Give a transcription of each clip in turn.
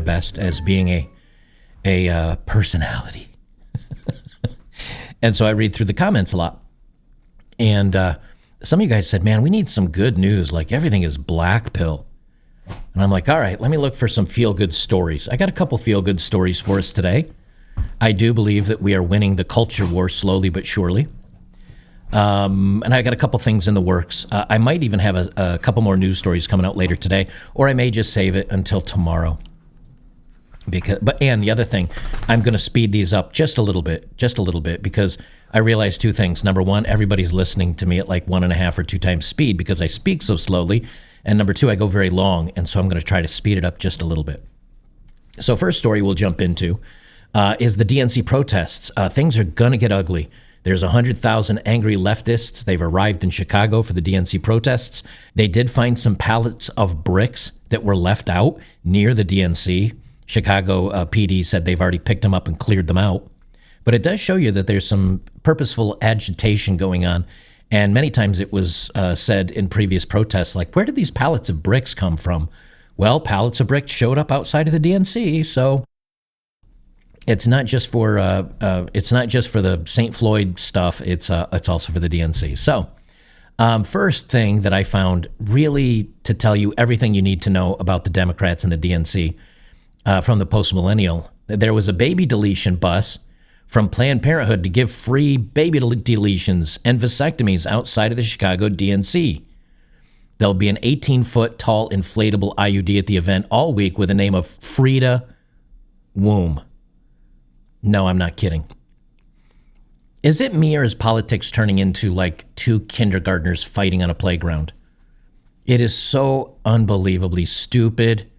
best as being a personality. And so I read through the comments a lot. And some of you guys said, man, we need some good news. Like everything is black pill. And I'm like, all right, let me look for some feel-good stories. I got a couple feel-good stories for us today. I do believe that we are winning the culture war slowly but surely. And I got a couple things in the works. I might even have a couple more news stories coming out later today, or I may just save it until tomorrow. And the other thing, I'm going to speed these up just a little bit, because I realized two things. Number one, everybody's listening to me at like 1.5 or 2 times speed because I speak so slowly. And number two, I go very long, and so I'm going to try to speed it up just a little bit. So first story we'll jump into is the DNC protests. Things are going to get ugly. There's 100,000 angry leftists. They've arrived in Chicago for the DNC protests. They did find some pallets of bricks that were left out near the DNC. Chicago PD said they've already picked them up and cleared them out. But it does show you that there's some purposeful agitation going on. And many times it was said in previous protests, like, where did these pallets of bricks come from? Well, pallets of bricks showed up outside of the DNC, so it's not just for the St. Floyd stuff. It's also for the DNC. So, first thing that I found really to tell you everything you need to know about the Democrats and the DNC from the post-millennial. There was a baby deletion bus from Planned Parenthood to give free baby deletions and vasectomies outside of the Chicago DNC. There'll be an 18-foot tall inflatable IUD at the event all week with the name of Frida Womb. No, I'm not kidding. Is it me, or is politics turning into like 2 kindergartners fighting on a playground? It is so unbelievably stupid.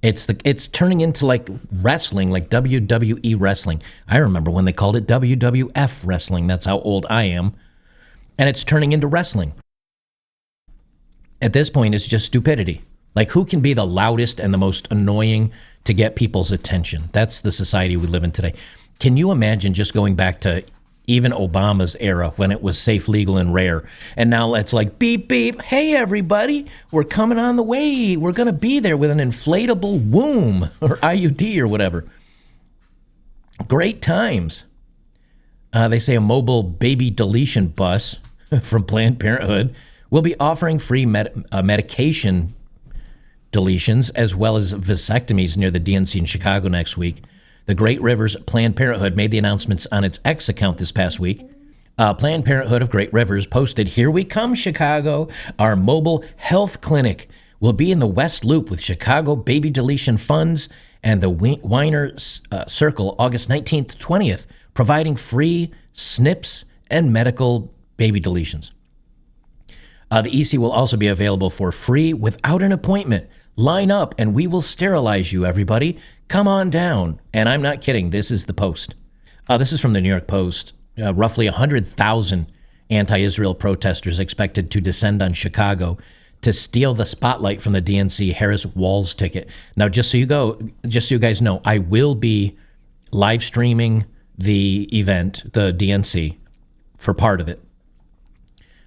It's turning into like wrestling, like WWE wrestling. I remember when they called it WWF wrestling. That's how old I am. And it's turning into wrestling. At this point, it's just stupidity. Like, who can be the loudest and the most annoying to get people's attention? That's the society we live in today. Can you imagine just going back to even Obama's era when it was safe, legal, and rare? And now it's like, beep, beep. Hey, everybody, we're coming on the way. We're going to be there with an inflatable womb or IUD or whatever. Great times. They say a mobile baby deletion bus from Planned Parenthood will be offering free medication deletions as well as vasectomies near the DNC in Chicago next week. The Great Rivers Planned Parenthood made the announcements on its X account this past week. Planned Parenthood of Great Rivers posted, "Here we come, Chicago. Our mobile health clinic will be in the West Loop with Chicago baby deletion funds and the Weiner Circle August 19th to 20th, providing free SNPs and medical baby deletions. The EC will also be available for free without an appointment. Line up and we will sterilize you, everybody. Come on down." And I'm not kidding. This is the Post. This is from the New York Post. Roughly 100,000 anti-Israel protesters expected to descend on Chicago to steal the spotlight from the DNC Harris Walls ticket. Now, just so you guys know, I will be live streaming the event, the DNC, for part of it.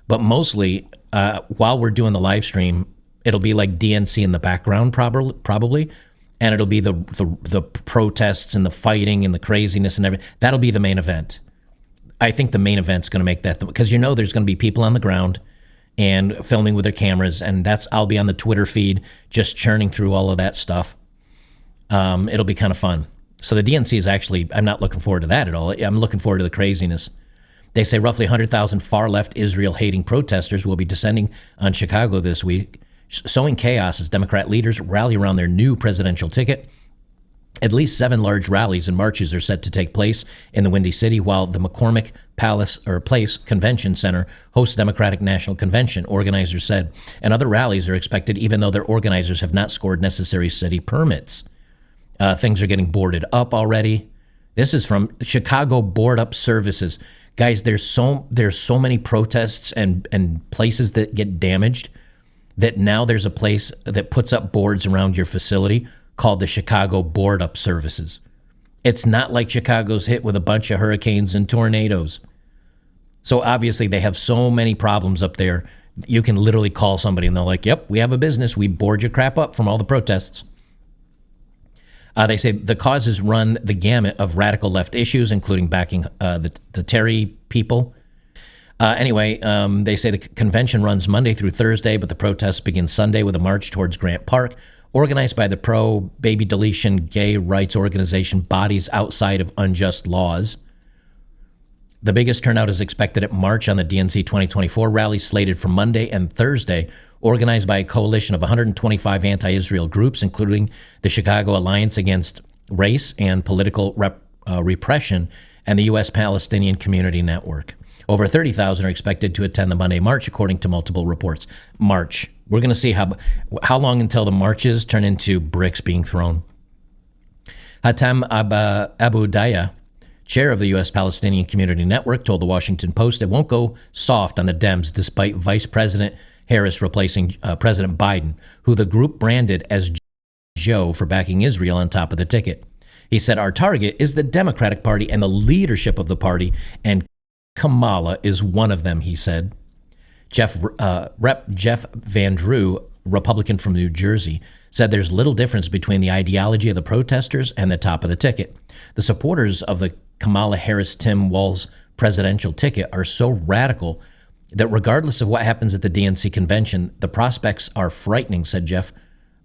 But mostly, while we're doing the live stream, it'll be like DNC in the background, probably, and it'll be the protests and the fighting and the craziness and everything. That'll be the main event. I think the main event's going to make that, because there's going to be people on the ground and filming with their cameras, and I'll be on the Twitter feed just churning through all of that stuff. It'll be kind of fun. So the DNC is actually, I'm not looking forward to that at all. I'm looking forward to the craziness. They say roughly 100,000 far-left Israel-hating protesters will be descending on Chicago this week, sowing chaos as Democrat leaders rally around their new presidential ticket. At least 7 large rallies and marches are set to take place in the Windy City, while the McCormick Place Convention Center hosts Democratic National Convention, organizers said. And other rallies are expected, even though their organizers have not scored necessary city permits. Things are getting boarded up already. This is from Chicago Board Up Services. Guys, there's so many protests and places that get damaged that now there's a place that puts up boards around your facility called the Chicago Board Up Services. It's not like Chicago's hit with a bunch of hurricanes and tornadoes. So obviously they have so many problems up there. You can literally call somebody and they're like, "Yep, we have a business. We board your crap up from all the protests." They say the causes run the gamut of radical left issues, including backing the Terry people. They say the convention runs Monday through Thursday, but the protests begin Sunday with a march towards Grant Park, organized by the pro-baby deletion gay rights organization Bodies Outside of Unjust Laws. The biggest turnout is expected at March on the DNC 2024 rally slated for Monday and Thursday, organized by a coalition of 125 anti-Israel groups, including the Chicago Alliance Against Race and Political Repression and the U.S. Palestinian Community Network. Over 30,000 are expected to attend the Monday march, according to multiple reports. March. We're going to see how long until the marches turn into bricks being thrown. Hatem Abu Daya, chair of the U.S. Palestinian Community Network, told the Washington Post it won't go soft on the Dems despite Vice President Harris replacing President Biden, who the group branded as Joe for backing Israel on top of the ticket. He said, our target is the Democratic Party and the leadership of the party, and Kamala is one of them, he said. Rep. Jeff Van Drew, Republican from New Jersey, said there's little difference between the ideology of the protesters and the top of the ticket. The supporters of the Kamala Harris-Tim Walz presidential ticket are so radical that regardless of what happens at the DNC convention, the prospects are frightening, said Jeff.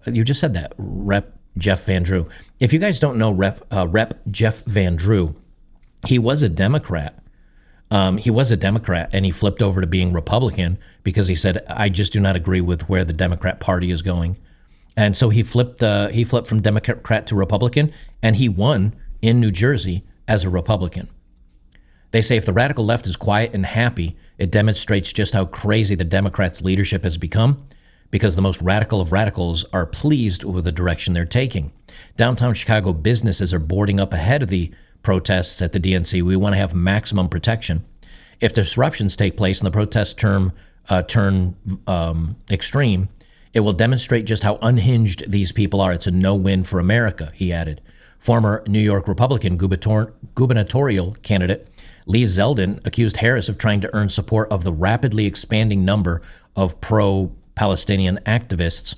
You just said that, Rep. Jeff Van Drew. If you guys don't know Rep. Jeff Van Drew, he was a Democrat. And he flipped over to being Republican because he said, I just do not agree with where the Democrat Party is going. And so he flipped from Democrat to Republican, and he won in New Jersey as a Republican. They say if the radical left is quiet and happy, it demonstrates just how crazy the Democrats' leadership has become, because the most radical of radicals are pleased with the direction they're taking. Downtown Chicago businesses are boarding up ahead of the protests at the DNC. We want to have maximum protection. If disruptions take place and the protests turn extreme, it will demonstrate just how unhinged these people are. It's a no-win for America, he added. Former New York Republican gubernatorial candidate Lee Zeldin accused Harris of trying to earn support of the rapidly expanding number of pro-Palestinian activists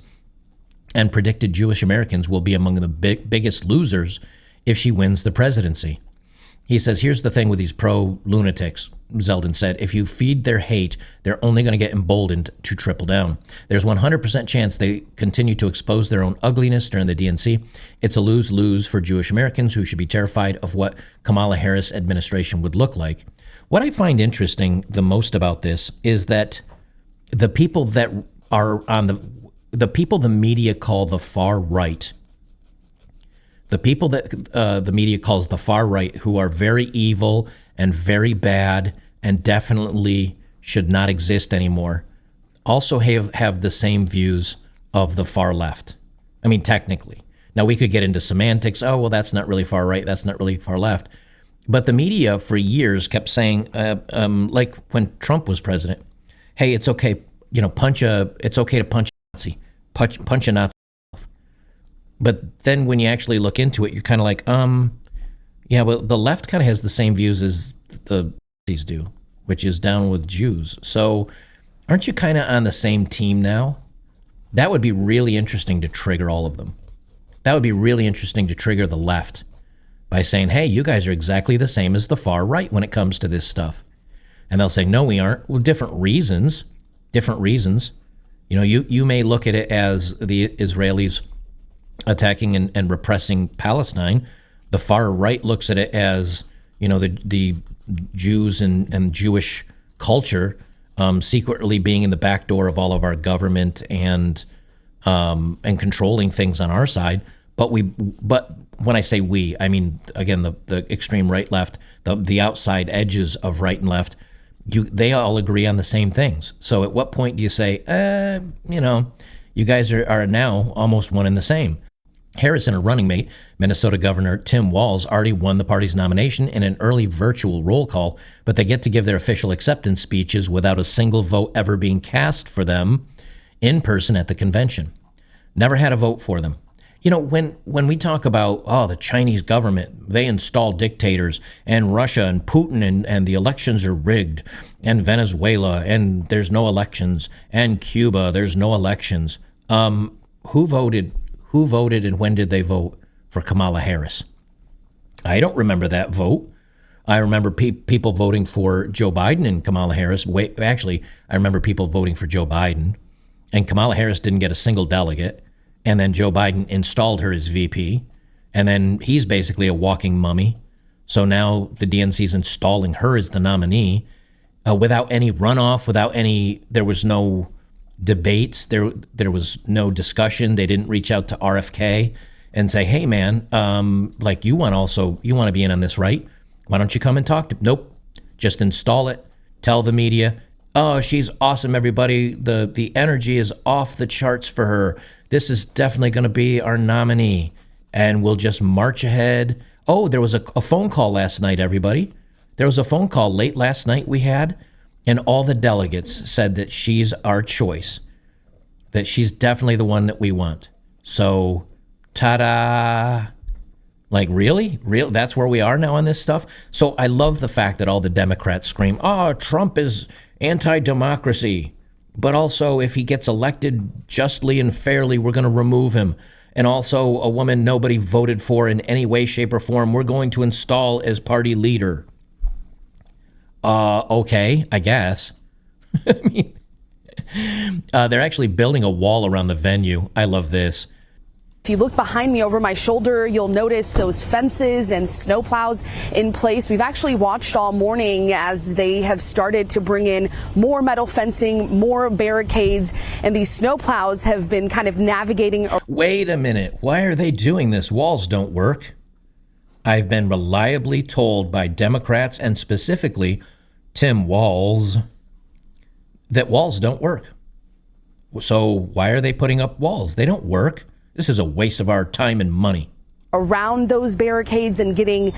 and predicted Jewish Americans will be among the biggest losers if she wins the presidency. He says, here's the thing with these pro-lunatics, Zeldin said. If you feed their hate, they're only going to get emboldened to triple down. There's 100% chance they continue to expose their own ugliness during the DNC. It's a lose-lose for Jewish Americans who should be terrified of what Kamala Harris administration would look like. What I find interesting the most about this is that the people that are on the people the media call the far right, the people that the media calls the far right, who are very evil and very bad and definitely should not exist anymore, also have the same views of the far left. I mean, technically. Now, we could get into semantics. Oh, well, that's not really far right. That's not really far left. But the media for years kept saying, like when Trump was president, hey, it's okay, it's okay to punch a Nazi, punch a Nazi. But then when you actually look into it, you're kind of like, yeah, well, the left kind of has the same views as the Nazis do, which is down with Jews. So aren't you kind of on the same team now? That would be really interesting to trigger all of them. That would be really interesting to trigger the left by saying, hey, you guys are exactly the same as the far right when it comes to this stuff. And they'll say, no, we aren't. Well, different reasons. You may look at it as the Israelis attacking and repressing Palestine. The far right looks at it as, the Jews and Jewish culture secretly being in the back door of all of our government and controlling things on our side. But when I say we, I mean, again, the extreme right, left, the outside edges of right and left, they all agree on the same things. So at what point do you say, you guys are now almost one and the same? Harris and her running mate, Minnesota Governor Tim Walz, already won the party's nomination in an early virtual roll call, but they get to give their official acceptance speeches without a single vote ever being cast for them in person at the convention. Never had a vote for them. When we talk about, the Chinese government, they install dictators, and Russia and Putin and the elections are rigged, and Venezuela, and there's no elections, and Cuba, there's no elections. Who voted and when did they vote for Kamala Harris. I don't remember that vote. I remember people voting for Joe Biden and Kamala Harris. Actually, I remember people voting for Joe Biden, and Kamala Harris didn't get a single delegate. And then Joe Biden installed her as VP, and then he's basically a walking mummy. So now the DNC is installing her as the nominee without any runoff, there was no debates, there was no discussion. They didn't reach out to RFK and say, hey man, like you want to be in on this, right? Why don't you come and talk to? Nope, just install it. Tell the media, oh, she's awesome, everybody. The energy is off the charts for her. This is definitely going to be our nominee, and we'll just march ahead. Oh, there was a phone call last night, everybody. There was a phone call late last night we had, and all the delegates said that she's our choice, that she's definitely the one that we want. So, ta-da. Like, really? That's where we are now on this stuff? So I love the fact that all the Democrats scream, oh, Trump is anti-democracy. But also, if he gets elected justly and fairly, we're going to remove him. And also, a woman nobody voted for in any way, shape, or form, we're going to install as party leader. Okay, I guess. I mean, they're actually building a wall around the venue. I love this. If you look behind me over my shoulder, you'll notice those fences and snowplows in place. We've actually watched all morning as they have started to bring in more metal fencing, more barricades, and these snowplows have been kind of navigating. Wait a minute. Why are they doing this? Walls don't work. I've been reliably told by Democrats, and specifically Tim Walz, that walls don't work. So why are they putting up walls? They don't work. This is a waste of our time and money. Around those barricades and getting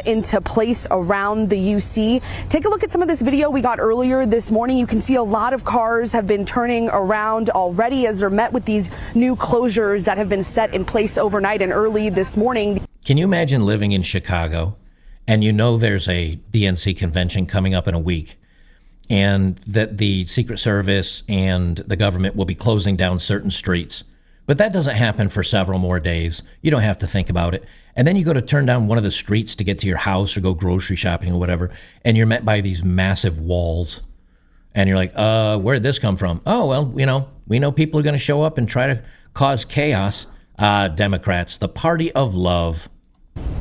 into place around the UC. Take a look at some of this video we got earlier this morning. You can see a lot of cars have been turning around already as they're met with these new closures that have been set in place overnight and early this morning. Can you imagine living in Chicago and you know there's a DNC convention coming up in a week, and that the Secret Service and the government will be closing down certain streets? But that doesn't happen for several more days. You don't have to think about it. And then you go to turn down one of the streets to get to your house or go grocery shopping or whatever, and you're met by these massive walls. And you're like, where'd this come from? Oh, well, we know people are going to show up and try to cause chaos. Democrats, the party of love.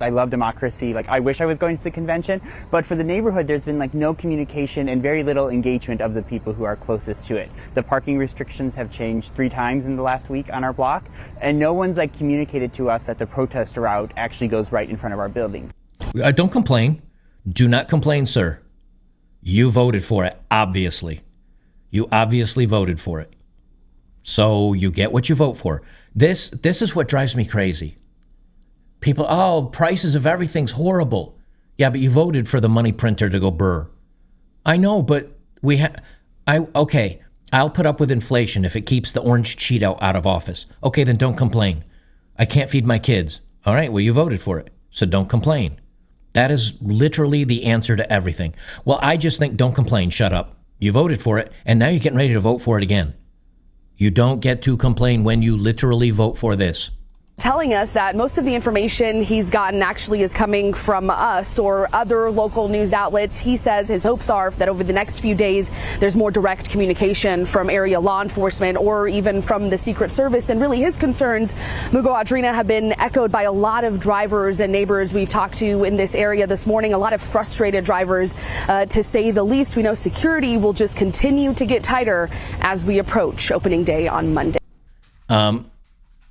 I love democracy. Like, I wish I was going to the convention, but for the neighborhood, there's been like no communication and very little engagement of the people who are closest to it. The parking restrictions have changed 3 times in the last week on our block, and no one's like communicated to us that the protest route actually goes right in front of our building. Don't complain. Do not complain, sir. You voted for it, obviously. You obviously voted for it. So you get what you vote for. This is what drives me crazy. People, prices of everything's horrible. Yeah, but you voted for the money printer to go burr. I know, but I'll put up with inflation if it keeps the orange Cheeto out of office. Okay, then don't complain. I can't feed my kids. All right, well, you voted for it, so don't complain. That is literally the answer to everything. Well, I just think don't complain, shut up. You voted for it, and now you're getting ready to vote for it again. You don't get to complain when you literally vote for this. Telling us that most of the information he's gotten actually is coming from us or other local news outlets. He says his hopes are that over the next few days, there's more direct communication from area law enforcement or even from the Secret Service. And really his concerns, Mugo Adrina, have been echoed by a lot of drivers and neighbors we've talked to in this area this morning. A lot of frustrated drivers, to say the least. We know security will just continue to get tighter as we approach opening day on Monday.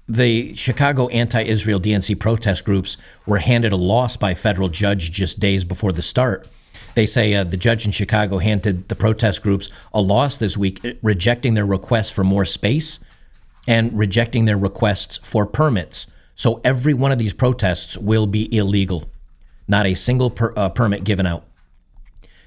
The Chicago anti-Israel DNC protest groups were handed a loss by a federal judge just days before the start. They say the judge in Chicago handed the protest groups a loss this week, rejecting their requests for more space and rejecting their requests for permits. So every one of these protests will be illegal. Not a single permit given out.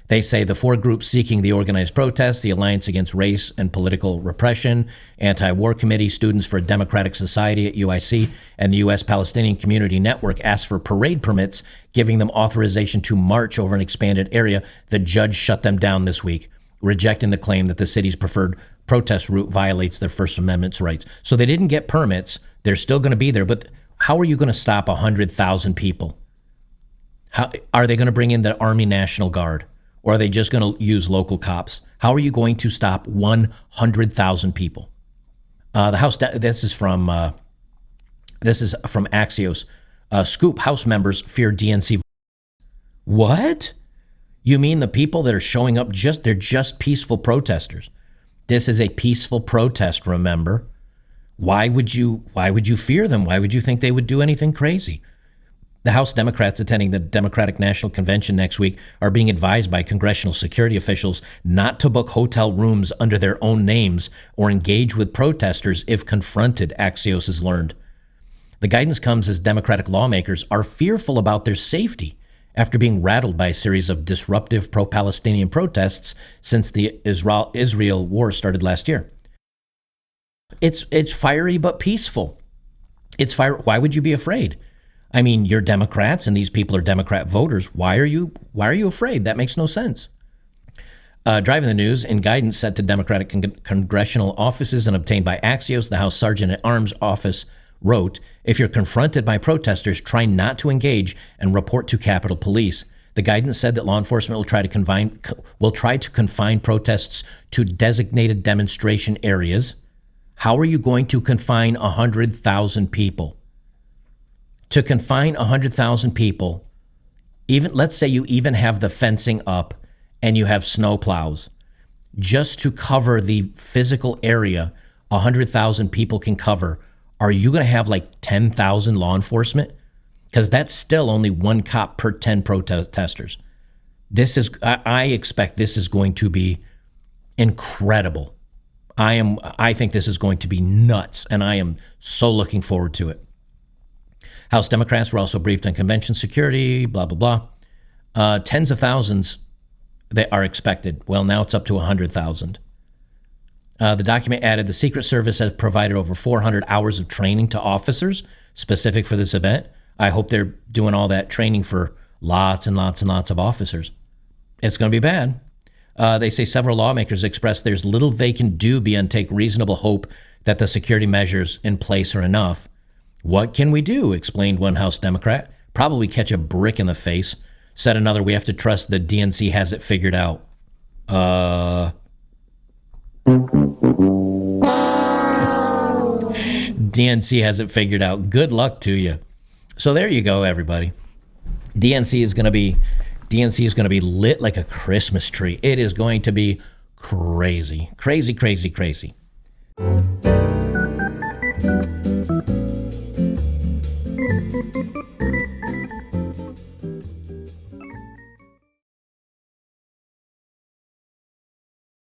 They say the 4 groups seeking the organized protest, the Alliance Against Race and Political Repression, Anti-War Committee, Students for a Democratic Society at UIC, and the U.S. Palestinian Community Network asked for parade permits, giving them authorization to march over an expanded area. The judge shut them down this week, rejecting the claim that the city's preferred protest route violates their First Amendment rights. So they didn't get permits. They're still going to be there. But How are you going to stop 100,000 people? How are they going to bring in the Army National Guard, or are they just going to use local cops? How are you going to stop 100,000 people? The House. This is from Axios. Scoop: House members fear DNC. What? You mean the people that are showing up they're just peaceful protesters? This is a peaceful protest, remember? Why would you fear them? Why would you think they would do anything crazy? The House Democrats attending the Democratic National Convention next week are being advised by congressional security officials not to book hotel rooms under their own names or engage with protesters if confronted, Axios has learned. The guidance comes as Democratic lawmakers are fearful about their safety after being rattled by a series of disruptive pro-Palestinian protests since the Israel war started last year. It's fiery but peaceful. Why would you be afraid? I mean, you're Democrats and these people are Democrat voters. Why are you afraid? That makes no sense. Driving the news in guidance sent to Democratic congressional offices and obtained by Axios, the House Sergeant at Arms office wrote, if you're confronted by protesters, try not to engage and report to Capitol Police. The guidance said that law enforcement will try to confine protests to designated demonstration areas. How are you going to confine 100,000 people? To confine 100,000 people, even let's say you even have the fencing up and you have snow plows, just to cover the physical area 100,000 people can cover, are you going to have like 10,000 law enforcement? Because that's still only one cop per 10 protesters. I expect this is going to be incredible. I think this is going to be nuts, and I am so looking forward to it. House Democrats were also briefed on convention security, blah, blah, blah. Tens of thousands that are expected. Well, now it's up to 100,000. The document added the Secret Service has provided over 400 hours of training to officers specific for this event. I hope they're doing all that training for lots and lots and lots of officers. It's going to be bad. They say several lawmakers expressed there's little they can do beyond take reasonable hope that the security measures in place are enough. What can we do? Explained one House Democrat. Probably catch a brick in the face. Said another, we have to trust the DNC has it figured out. DNC has it figured out. Good luck to you. So there you go, everybody. DNC is going to be lit like a Christmas tree. It is going to be crazy, crazy, crazy, crazy.